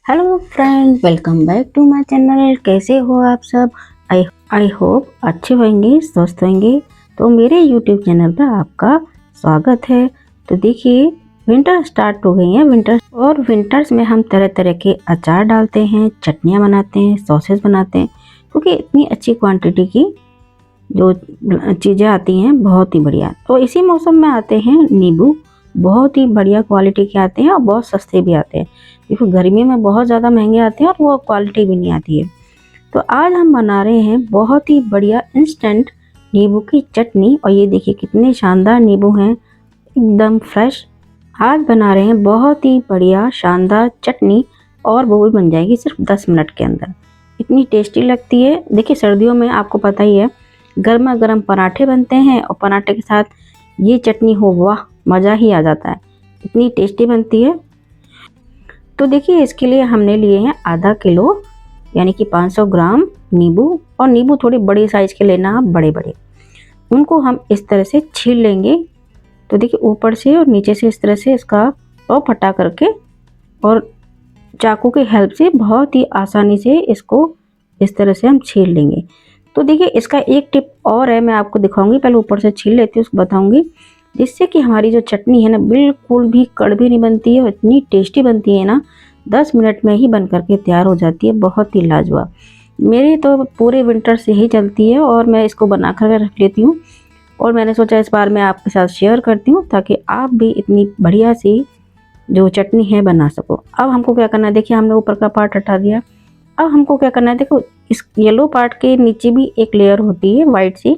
Hello friend, welcome back to my channel. कैसे हो आप सब? आई होप अच्छे होंगे, स्वस्थ होंगे। तो मेरे यूट्यूब चैनल पर आपका स्वागत है। तो देखिए, विंटर स्टार्ट हो गई है। विंटर्स में हम तरह तरह के अचार डालते हैं, चटनियाँ बनाते हैं, सॉसेस बनाते हैं, क्योंकि इतनी अच्छी क्वांटिटी की जो चीज़ें आती हैं बहुत ही बढ़िया। तो इसी मौसम में आते हैं नींबू। बहुत ही बढ़िया क्वालिटी के आते हैं और बहुत सस्ते भी आते हैं, क्योंकि गर्मी में बहुत ज़्यादा महंगे आते हैं और वो क्वालिटी भी नहीं आती है। तो आज हम बना रहे हैं बहुत ही बढ़िया इंस्टेंट नींबू की चटनी। और ये देखिए कितने शानदार नींबू हैं, एकदम फ्रेश। आज बना रहे हैं बहुत ही बढ़िया शानदार चटनी, और वो भी बन जाएगी सिर्फ 10 मिनट के अंदर। इतनी टेस्टी लगती है। देखिए, सर्दियों में आपको पता ही है, गर्मा गर्म पराठे बनते हैं और पराठे के साथ ये चटनी हो, वाह, मज़ा ही आ जाता है। इतनी टेस्टी बनती है। तो देखिए, इसके लिए हमने लिए हैं आधा किलो यानी कि 500 ग्राम नींबू। और नींबू थोड़ी बड़ी साइज़ के लेना, आप बड़े बड़े। उनको हम इस तरह से छील लेंगे। तो देखिए, ऊपर से और नीचे से इस तरह से इसका टॉप हटा करके और चाकू की हेल्प से बहुत ही आसानी से इसको इस तरह से हम छील लेंगे। तो देखिए, इसका एक टिप और है, मैं आपको दिखाऊंगी। पहले ऊपर से छील लेती हूँ, उसको बताऊंगी, जिससे कि हमारी जो चटनी है ना, बिल्कुल भी कड़वी नहीं बनती है और इतनी टेस्टी बनती है ना, 10 मिनट में ही बन करके तैयार हो जाती है। बहुत ही लाजवाब। मेरी तो पूरे विंटर से ही चलती है और मैं इसको बना कर रख लेती हूँ। और मैंने सोचा इस बार मैं आपके साथ शेयर करती हूँ, ताकि आप भी इतनी बढ़िया सी जो चटनी है बना सको। अब हमको क्या करना है, देखिए हमने ऊपर का पार्ट हटा दिया। अब हमको क्या करना है, देखो इस येलो पार्ट के नीचे भी एक लेयर होती है वाइट सी,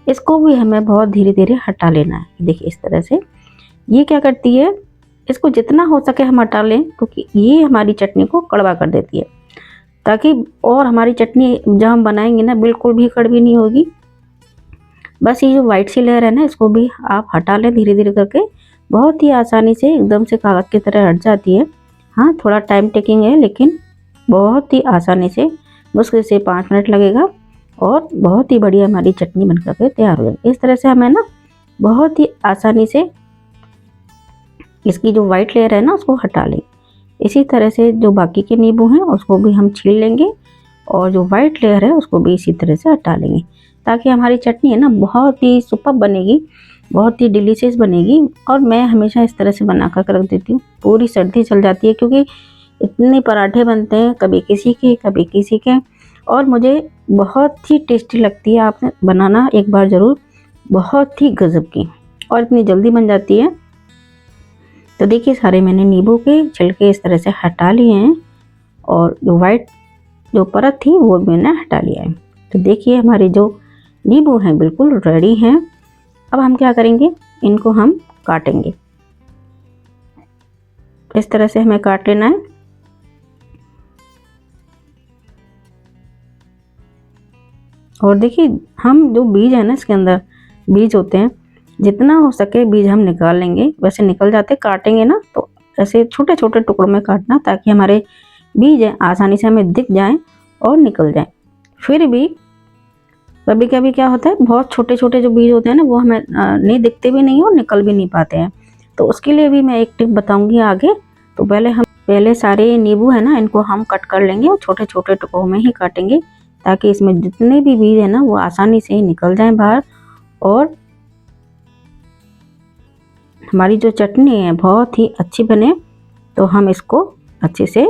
इसको भी हमें बहुत धीरे धीरे हटा लेना है। देखिए इस तरह से ये क्या करती है, इसको जितना हो सके हम हटा लें, क्योंकि ये हमारी चटनी को कड़वा कर देती है। ताकि और हमारी चटनी जब हम बनाएंगे ना, बिल्कुल भी कड़वी नहीं होगी। बस ये जो वाइट सी लेयर है ना, इसको भी आप हटा लें धीरे धीरे करके। बहुत ही आसानी से, एकदम से कागज़ की तरह हट जाती है। हाँ, थोड़ा टाइम टेकिंग है, लेकिन बहुत ही आसानी से, मुश्किल से 5 मिनट लगेगा और बहुत ही बढ़िया हमारी चटनी बन करके तैयार हो जाएगी। इस तरह से हमें ना बहुत ही आसानी से इसकी जो वाइट लेयर है ना, उसको हटा लें। इसी तरह से जो बाकी के नींबू हैं उसको भी हम छील लेंगे और जो वाइट लेयर है उसको भी इसी तरह से हटा लेंगे, ताकि हमारी चटनी है ना बहुत ही सुपर बनेगी, बहुत ही डिलीशियस बनेगी। और मैं हमेशा इस तरह से बना कर रख देती हूँ, पूरी सर्दी चल जाती है, क्योंकि इतने पराठे बनते हैं, कभी किसी के कभी किसी के, और मुझे बहुत ही टेस्टी लगती है। आपने बनाना एक बार ज़रूर, बहुत ही गज़ब की, और इतनी जल्दी बन जाती है। तो देखिए, सारे मैंने नींबू के छिलके इस तरह से हटा लिए हैं और जो वाइट जो परत थी वो मैंने हटा लिया है। तो देखिए, हमारे जो नींबू हैं बिल्कुल रेडी हैं। अब हम क्या करेंगे, इनको हम काटेंगे। इस तरह से हमें काट लेना है। और देखिए, हम जो बीज है ना, इसके अंदर बीज होते हैं, जितना हो सके बीज हम निकाल लेंगे। वैसे निकल जाते, काटेंगे ना तो ऐसे छोटे छोटे टुकड़ों में काटना, ताकि हमारे बीज हैं आसानी से हमें दिख जाएं और निकल जाएं। फिर भी कभी कभी क्या होता है, बहुत छोटे छोटे जो बीज होते हैं ना, वो हमें नहीं दिखते भी नहीं और निकल भी नहीं पाते हैं। तो उसके लिए भी मैं एक टिप बताऊंगी आगे। तो पहले सारे नींबू है ना, इनको हम कट कर लेंगे और छोटे छोटे टुकड़ों में ही काटेंगे, ताकि इसमें जितने भी बीज है ना, वो आसानी से निकल जाएं बाहर। और हमारी जो चटनी है बहुत ही अच्छी बने, तो हम इसको अच्छे से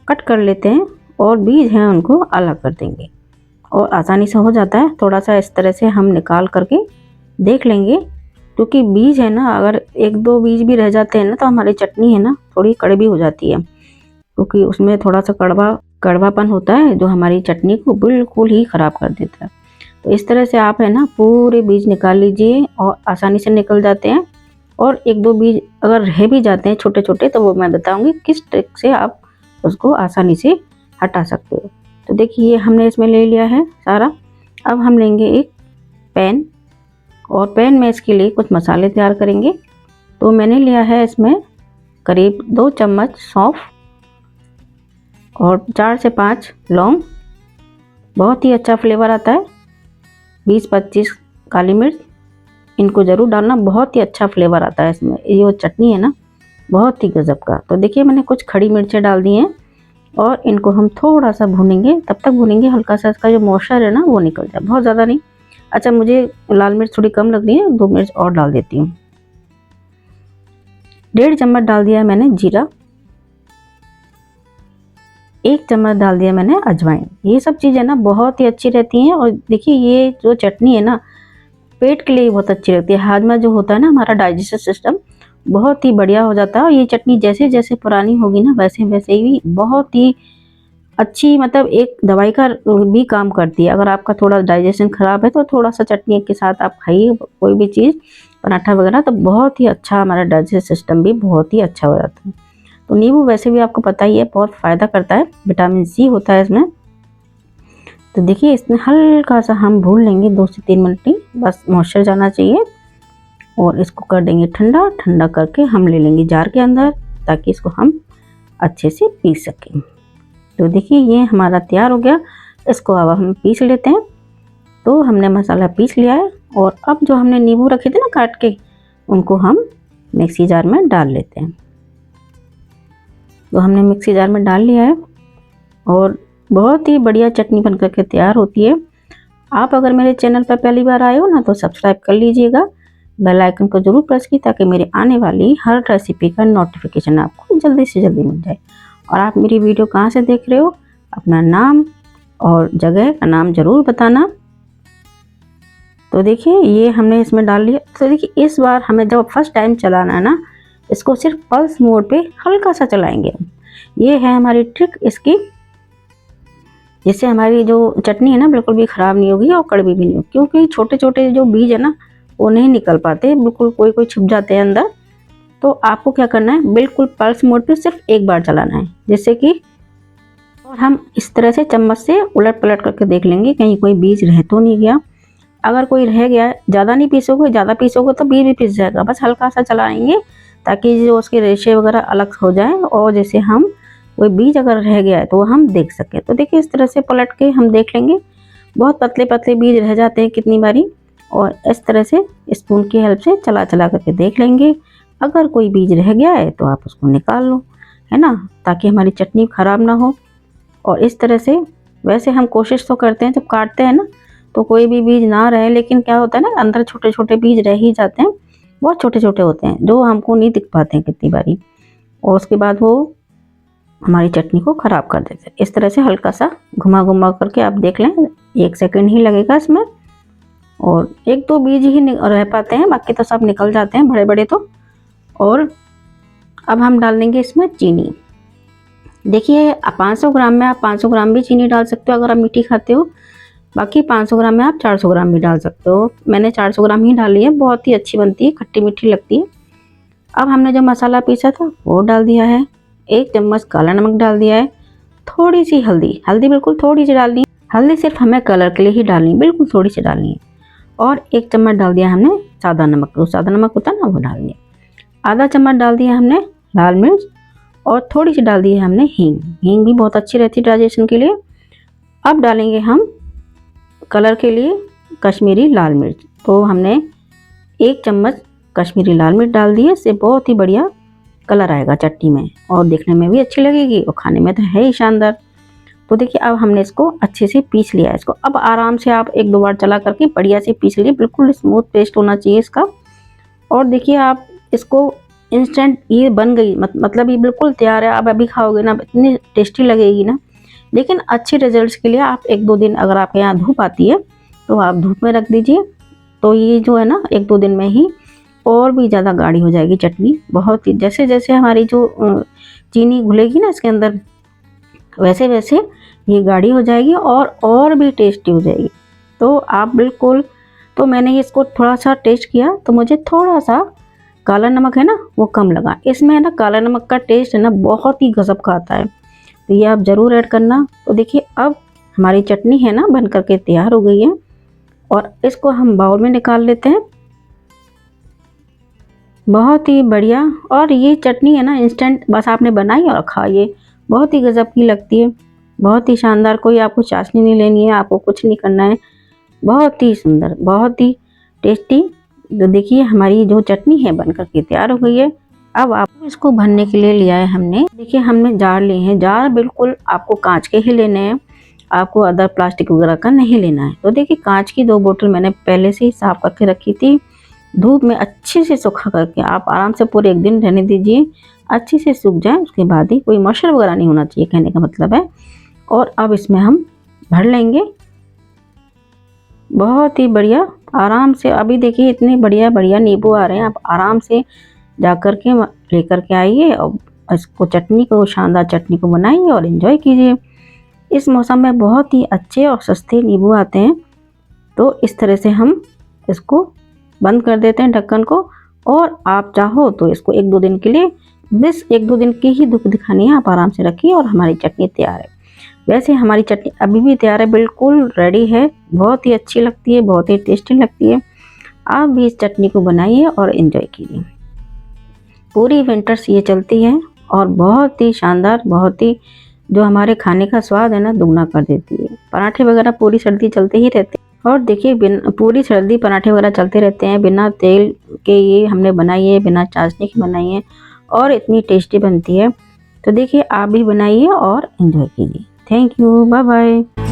कट कर लेते हैं और बीज हैं उनको अलग कर देंगे, और आसानी से हो जाता है। थोड़ा सा इस तरह से हम निकाल करके देख लेंगे, क्योंकि बीज है ना, अगर एक दो बीज भी रह जाते हैं ना, तो हमारी चटनी है ना थोड़ी कड़वी हो जाती है, क्योंकि उसमें थोड़ा सा कड़वापन होता है, जो हमारी चटनी को बिल्कुल ही ख़राब कर देता है। तो इस तरह से आप है ना पूरे बीज निकाल लीजिए, और आसानी से निकल जाते हैं। और एक दो बीज अगर रह भी जाते हैं छोटे छोटे, तो वो मैं बताऊंगी किस ट्रिक से आप उसको आसानी से हटा सकते हो। तो देखिए, हमने इसमें ले लिया है सारा। अब हम लेंगे एक पैन, और पैन में इसके लिए कुछ मसाले तैयार करेंगे। तो मैंने लिया है इसमें करीब 2 चम्मच सौंफ और 4 से 5 लौंग, बहुत ही अच्छा फ्लेवर आता है। 20-25 काली मिर्च, इनको ज़रूर डालना, बहुत ही अच्छा फ्लेवर आता है इसमें। ये जो चटनी है ना, बहुत ही गजब का। तो देखिए मैंने कुछ खड़ी मिर्चें डाल दी हैं और इनको हम थोड़ा सा भूनेंगे, तब तक भूनेंगे हल्का सा इसका जो मॉइस्चर है ना वो निकल जाए, बहुत ज़्यादा नहीं। अच्छा, मुझे लाल मिर्च थोड़ी कम लग रही है, 2 मिर्च और डाल देती हूँ। 1.5 चम्मच डाल दिया है मैंने जीरा, 1 चम्मच डाल दिया मैंने अजवाइन। ये सब चीज़ें ना बहुत ही अच्छी रहती हैं। और देखिए ये जो चटनी है ना पेट के लिए बहुत अच्छी लगती है। हाजमा जो होता है ना हमारा डाइजेस्टिव सिस्टम बहुत ही बढ़िया हो जाता है। और ये चटनी जैसे जैसे पुरानी होगी ना वैसे वैसे ही बहुत ही अच्छी, मतलब एक दवाई का भी काम करती है। अगर आपका थोड़ा डाइजेशन खराब है तो थोड़ा सा चटनी के साथ आप खाइए कोई भी चीज़, पराठा वगैरह, तो बहुत ही अच्छा हमारा डाइजेस्टिव सिस्टम भी बहुत ही अच्छा हो जाता है। तो नींबू वैसे भी आपको पता ही है बहुत फ़ायदा करता है, विटामिन सी होता है इसमें। तो देखिए इसमें हल्का सा हम भून लेंगे 2 से 3 मिनट ही, बस मॉइस्चर जाना चाहिए। और इसको कर देंगे ठंडा। ठंडा करके हम ले लेंगे जार के अंदर ताकि इसको हम अच्छे से पीस सकें। तो देखिए ये हमारा तैयार हो गया। इसको अब हम पीस लेते हैं। तो हमने मसाला पीस लिया है और अब जो हमने नींबू रखे थे ना काट के, उनको हम मिक्सी जार में डाल लेते हैं। तो हमने मिक्सी जार में डाल लिया है और बहुत ही बढ़िया चटनी बन करके तैयार होती है। आप अगर मेरे चैनल पर पहली बार आए हो ना तो सब्सक्राइब कर लीजिएगा, बेल आइकन को जरूर प्रेस की ताकि मेरे आने वाली हर रेसिपी का नोटिफिकेशन आपको जल्दी से जल्दी मिल जाए। और आप मेरी वीडियो कहाँ से देख रहे हो, अपना नाम और जगह का नाम ज़रूर बताना। तो देखिए ये हमने इसमें डाल लिया। तो देखिए इस बार हमें जब फर्स्ट टाइम चलाना है ना, इसको सिर्फ पल्स मोड पे हल्का सा चलाएंगे। ये है हमारी ट्रिक इसकी, जिससे हमारी जो चटनी है ना बिल्कुल भी ख़राब नहीं होगी और कड़वी भी नहीं होगी। क्योंकि छोटे छोटे जो बीज है ना वो नहीं निकल पाते, बिल्कुल कोई कोई छुप जाते हैं अंदर। तो आपको क्या करना है, बिल्कुल पल्स मोड पे सिर्फ एक बार चलाना है, जिससे कि, और हम इस तरह से चम्मच से उलट पलट करके देख लेंगे कहीं कोई बीज रह तो नहीं गया। अगर कोई रह गया, ज़्यादा नहीं पीसोगे, ज़्यादा पीसोगे तो बीज भी पिस जाएगा। बस हल्का सा चलाएंगे ताकि जो उसके रेशे वगैरह अलग हो जाए, और जैसे हम कोई बीज अगर रह गया है तो हम देख सकें। तो देखिए इस तरह से पलट के हम देख लेंगे। बहुत पतले पतले बीज रह जाते हैं कितनी बारी, और इस तरह से स्पून की हेल्प से चला चला करके देख लेंगे। अगर कोई बीज रह गया है तो आप उसको निकाल लो, है ना, ताकि हमारी चटनी ख़राब ना हो। और इस तरह से वैसे हम कोशिश तो करते हैं जब काटते हैं ना तो कोई भी बीज ना रहे, लेकिन क्या होता है ना अंदर छोटे छोटे बीज रह ही जाते हैं, बहुत छोटे छोटे होते हैं जो हमको नहीं दिख पाते हैं कितनी बारी, और उसके बाद वो हमारी चटनी को ख़राब कर देते हैं। इस तरह से हल्का सा घुमा घुमा करके आप देख लें, 1 सेकंड ही लगेगा इसमें, और 1-2 बीज ही रह पाते हैं, बाकी तो सब निकल जाते हैं बड़े बड़े तो। और अब हम डाल देंगे इसमें चीनी। देखिए 500 ग्राम में आप 500 ग्राम भी चीनी डाल सकते हो अगर आप मीठी खाते हो, बाकी 500 ग्राम में आप 400 ग्राम भी डाल सकते हो। मैंने 400 ग्राम ही डाली है, बहुत ही अच्छी बनती है, खट्टी मीठी लगती है। अब हमने जो मसाला पीसा था वो डाल दिया है, 1 चम्मच काला नमक डाल दिया है, थोड़ी सी हल्दी, हल्दी बिल्कुल थोड़ी सी डालनी है, हल्दी सिर्फ हमें कलर के लिए ही डालनी है, बिल्कुल थोड़ी सी डालनी है। और 1 चम्मच डाल दिया हमने सादा नमक, जो सादा नमक होता है ना वो डाल दिया। आधा चम्मच डाल दिया हमने लाल मिर्च, और थोड़ी सी डाल दी है हमने हींग। हींग भी बहुत अच्छी रहती है डाइजेशन के लिए। अब डालेंगे हम कलर के लिए कश्मीरी लाल मिर्च। तो हमने 1 चम्मच कश्मीरी लाल मिर्च डाल दी है, इससे बहुत ही बढ़िया कलर आएगा चटनी में, और देखने में भी अच्छी लगेगी और खाने में तो है ही शानदार। तो देखिए अब हमने इसको अच्छे से पीस लिया है। इसको अब आराम से आप 1-2 बार चला करके बढ़िया से पीस लिए, बिल्कुल स्मूथ पेस्ट होना चाहिए इसका। और देखिए आप इसको इंस्टेंट ये बन गई, मतलब ये बिल्कुल तैयार है। आप अभी खाओगे ना इतनी टेस्टी लगेगी ना। लेकिन अच्छे रिजल्ट्स के लिए आप 1-2 दिन, अगर आपके यहाँ धूप आती है तो आप धूप में रख दीजिए, तो ये जो है ना 1-2 दिन में ही और भी ज़्यादा गाढ़ी हो जाएगी चटनी। बहुत ही जैसे जैसे हमारी जो चीनी घुलेगी ना इसके अंदर, वैसे वैसे ये गाढ़ी हो जाएगी और भी टेस्टी हो जाएगी। तो आप बिल्कुल, तो मैंने इसको थोड़ा सा टेस्ट किया तो मुझे थोड़ा सा काला नमक है ना वो कम लगा। इसमें है ना काला नमक का टेस्ट है ना बहुत ही गजब का आता है, तो ये आप ज़रूर ऐड करना। तो देखिए अब हमारी चटनी है ना बन करके तैयार हो गई है, और इसको हम बाउल में निकाल लेते हैं। बहुत ही बढ़िया। और ये चटनी है ना इंस्टेंट, बस आपने बनाई और खाइए, बहुत ही गजब की लगती है, बहुत ही शानदार। कोई आपको चाशनी नहीं लेनी है, आपको कुछ नहीं करना है, बहुत ही सुंदर, बहुत ही टेस्टी। तो देखिए हमारी जो चटनी है बनकर के तैयार हो गई है। अब आप इसको भरने के लिए लिया है हमने, देखिए हमने जार लिए हैं। जार बिल्कुल आपको कांच के ही लेने हैं, आपको अदर प्लास्टिक वगैरह का नहीं लेना है। तो देखिए कांच की 2 बोतल मैंने पहले से ही साफ करके रखी थी, धूप में अच्छे से सूखा करके। आप आराम से पूरे 1 दिन रहने दीजिए, अच्छे से सूख जाए, उसके बाद ही। कोई मॉइस्चर वगैरह नहीं होना चाहिए, कहने का मतलब है। और अब इसमें हम भर लेंगे बहुत ही बढ़िया आराम से। अभी देखिए इतने बढ़िया बढ़िया नींबू आ रहे हैं, आप आराम से जा कर के लेकर के आइए और इसको चटनी को, शानदार चटनी को बनाइए और एंजॉय कीजिए। इस मौसम में बहुत ही अच्छे और सस्ते नींबू आते हैं। तो इस तरह से हम इसको बंद कर देते हैं ढक्कन को, और आप चाहो तो इसको 1-2 दिन के लिए, बस 1-2 दिन की ही धूप दिखानी है, आप आराम से रखिए और हमारी चटनी तैयार है। वैसे हमारी चटनी अभी भी तैयार है, बिल्कुल रेडी है, बहुत ही अच्छी लगती है, बहुत ही टेस्टी लगती है। आप भी इस चटनी को बनाइए और एंजॉय कीजिए। पूरी विंटर्स ये चलती है और बहुत ही शानदार, बहुत ही जो हमारे खाने का स्वाद है ना, दुगना कर देती है। पराठे वगैरह पूरी सर्दी चलते ही रहते हैं, और देखिए पूरी सर्दी पराठे वगैरह चलते रहते हैं। बिना तेल के ये हमने बनाई है, बिना चाशनी की बनाई है, और इतनी टेस्टी बनती है। तो देखिए आप भी बनाइए और एंजॉय कीजिए। Thank you, bye bye.